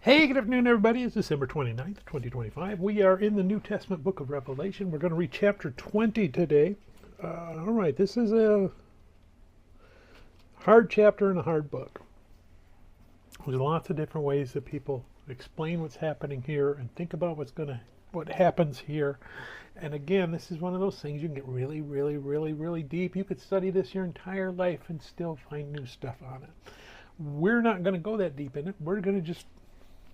Hey, good afternoon, everybody. It's December 29th, 2025. We are in the New Testament book of Revelation. We're going to read chapter 20 today. All right, this is a hard chapter and a hard book. There's lots of different ways that people explain what's happening here and think about what happens here. And again, this is one of those things you can get really, really, really, really deep. You could study this your entire life and still find new stuff on it. We're not going to go that deep in it. We're going to just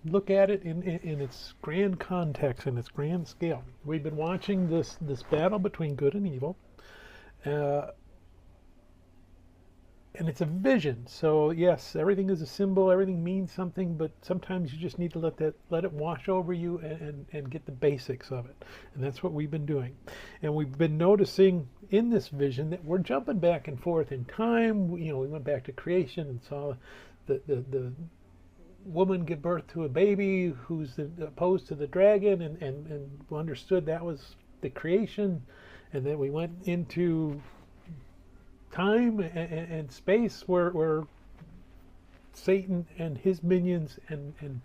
look at it in its grand context, in its grand scale. We've been watching this battle between good and evil, and it's a vision. So yes, everything is a symbol, everything means something, but sometimes you just need to let it wash over you and get the basics of it. And that's what we've been doing. And we've been noticing in this vision that we're jumping back and forth in time. We went back to creation and saw the woman give birth to a baby who's opposed to the dragon, and understood that was the creation. And then we went into time and space where Satan and his minions and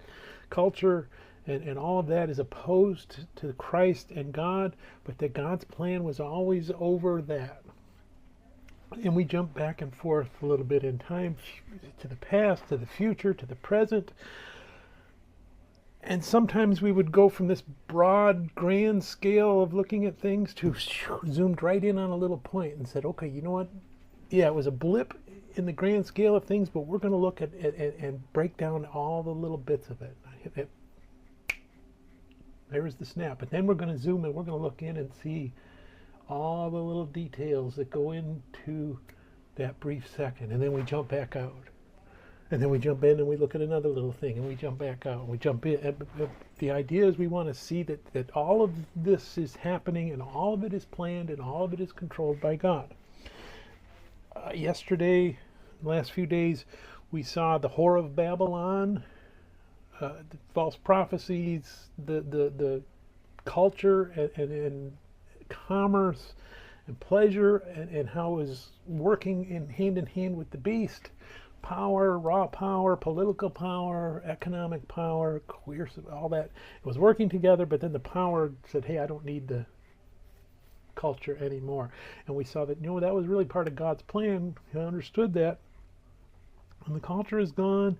culture and all of that is opposed to Christ and God, but that God's plan was always over that. And we jump back and forth a little bit in time, to the past, to the future, to the present. And sometimes we would go from this broad, grand scale of looking at things to zoomed right in on a little point and said, okay, you know what? Yeah, it was a blip in the grand scale of things, but we're going to look at it and break down all the little bits of it. There's the snap. And then we're going to zoom and we're going to look in and see all the little details that go into that brief second. And then we jump back out. And then we jump in and we look at another little thing and we jump back out and we jump in. The idea is we want to see that all of this is happening and all of it is planned and all of it is controlled by God. Yesterday, the last few days, we saw the whore of Babylon, the false prophecies, the culture and commerce and pleasure, and how it was working in hand with the beast. Power, raw power, political power, economic power, coercive, all that. It was working together, but then the power said, hey, I don't need the culture anymore. And we saw that, that was really part of God's plan. He understood that. And the culture is gone,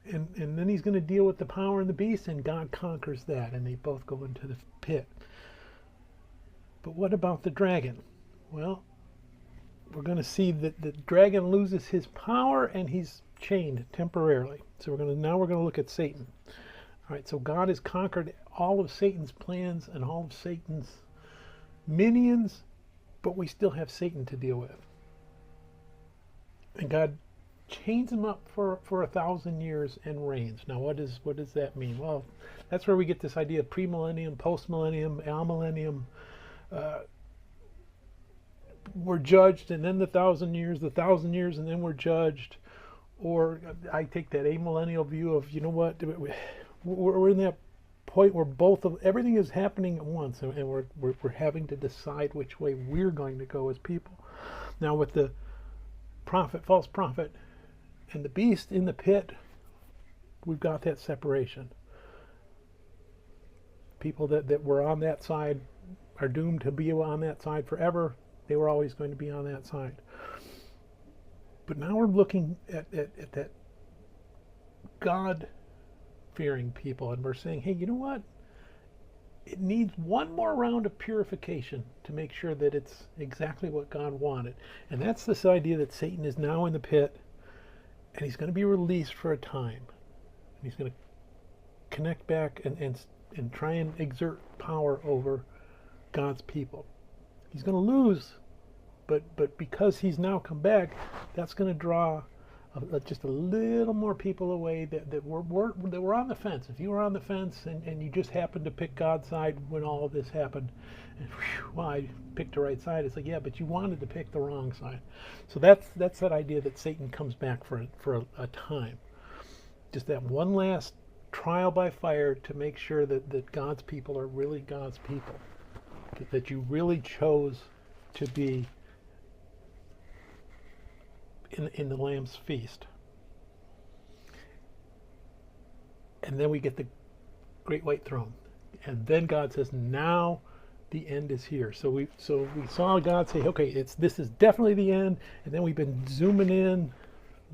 and then he's going to deal with the power and the beast, and God conquers that, and they both go into the pit. But what about the dragon? Well, we're going to see that the dragon loses his power and he's chained temporarily. So now we're going to look at Satan. All right, so God has conquered all of Satan's plans and all of Satan's minions, but we still have Satan to deal with. And God chains him up for 1,000 years and reigns. Now, what does that mean? Well, that's where we get this idea of premillennium, postmillennium, amillennium. We're judged, and then the 1,000 years, and then we're judged. Or I take that amillennial view of, we're in that point where everything is happening at once, and we're having to decide which way we're going to go as people. Now, with the false prophet, and the beast in the pit, we've got that separation. People that were on that side are doomed to be on that side forever. They were always going to be on that side. But now we're looking at that God-fearing people, and we're saying, hey, you know what? It needs one more round of purification to make sure that it's exactly what God wanted. And that's this idea that Satan is now in the pit, and he's going to be released for a time. And he's going to connect back and try and exert power over God's people. He's going to lose, but because he's now come back, that's going to draw just a little more people away that were on the fence. If you were on the fence and you just happened to pick God's side when all of this happened, and well, I picked the right side. It's like, yeah, but you wanted to pick the wrong side. So that's that idea that Satan comes back for a time. Just that one last trial by fire to make sure that God's people are really God's people. That you really chose to be in the Lamb's feast. And then we get the great white throne. And then God says, now the end is here. So we saw God say, okay, this is definitely the end. And then we've been zooming in,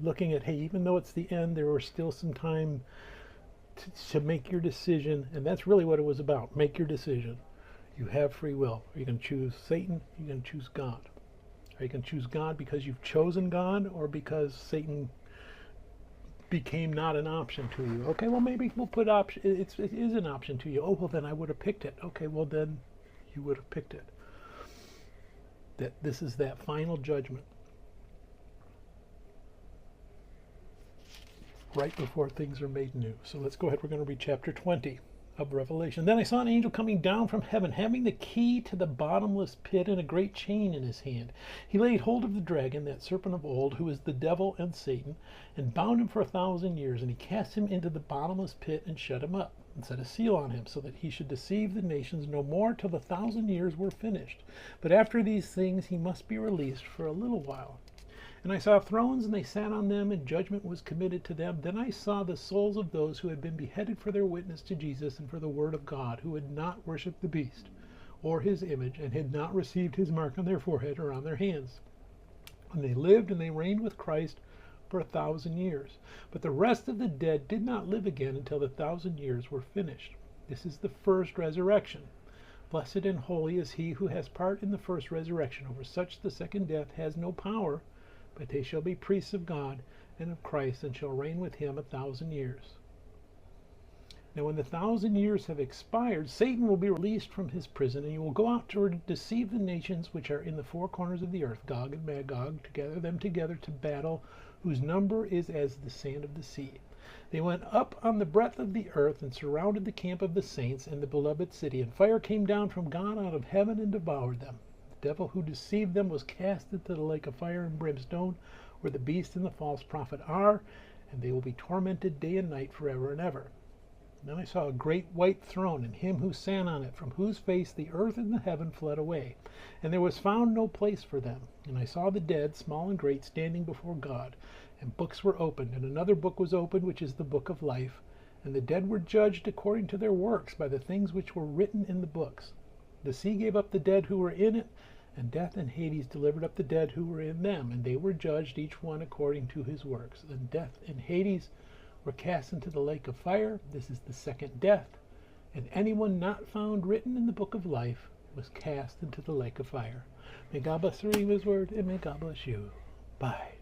looking at, hey, even though it's the end, there was still some time to make your decision. And that's really what it was about. Make your decision. You have free will. Are you going to choose Satan? Are you going to choose God? Are you going to choose God because you've chosen God, or because Satan became not an option to you? Okay, well, maybe we'll put option. It is an option to you. Oh, well, then I would have picked it. Okay, well, then you would have picked it. That this is that final judgment, right before things are made new. So let's go ahead. We're going to read chapter 20 of Revelation. Then I saw an angel coming down from heaven, having the key to the bottomless pit and a great chain in his hand. He laid hold of the dragon, that serpent of old, who is the devil and Satan, and bound him for 1,000 years. And he cast him into the bottomless pit and shut him up, and set a seal on him, so that he should deceive the nations no more till the 1,000 years were finished. But after these things he must be released for a little while. And I saw thrones, and they sat on them, and judgment was committed to them. Then I saw the souls of those who had been beheaded for their witness to Jesus and for the word of God, who had not worshipped the beast or his image, and had not received his mark on their forehead or on their hands. And they lived and they reigned with Christ for 1,000 years. But the rest of the dead did not live again until the 1,000 years were finished. This is the first resurrection. Blessed and holy is he who has part in the first resurrection. Over such the second death has no power, but they shall be priests of God and of Christ, and shall reign with him 1,000 years. Now when the 1,000 years have expired, Satan will be released from his prison, and he will go out to deceive the nations which are in the four corners of the earth, Gog and Magog, to gather them together to battle, whose number is as the sand of the sea. They went up on the breadth of the earth, and surrounded the camp of the saints and the beloved city, and fire came down from God out of heaven and devoured them. The devil who deceived them was cast into the lake of fire and brimstone, where the beast and the false prophet are, and they will be tormented day and night forever and ever. Then I saw a great white throne, and him who sat on it, from whose face the earth and the heaven fled away, and there was found no place for them. And I saw the dead, small and great, standing before God, and books were opened, and another book was opened, which is the book of life. And the dead were judged according to their works by the things which were written in the books. The sea gave up the dead who were in it, and death and Hades delivered up the dead who were in them, and they were judged each one according to his works. And death and Hades were cast into the lake of fire. This is the second death. And anyone not found written in the book of life was cast into the lake of fire. May God bless the reading of his word, and may God bless you. Bye.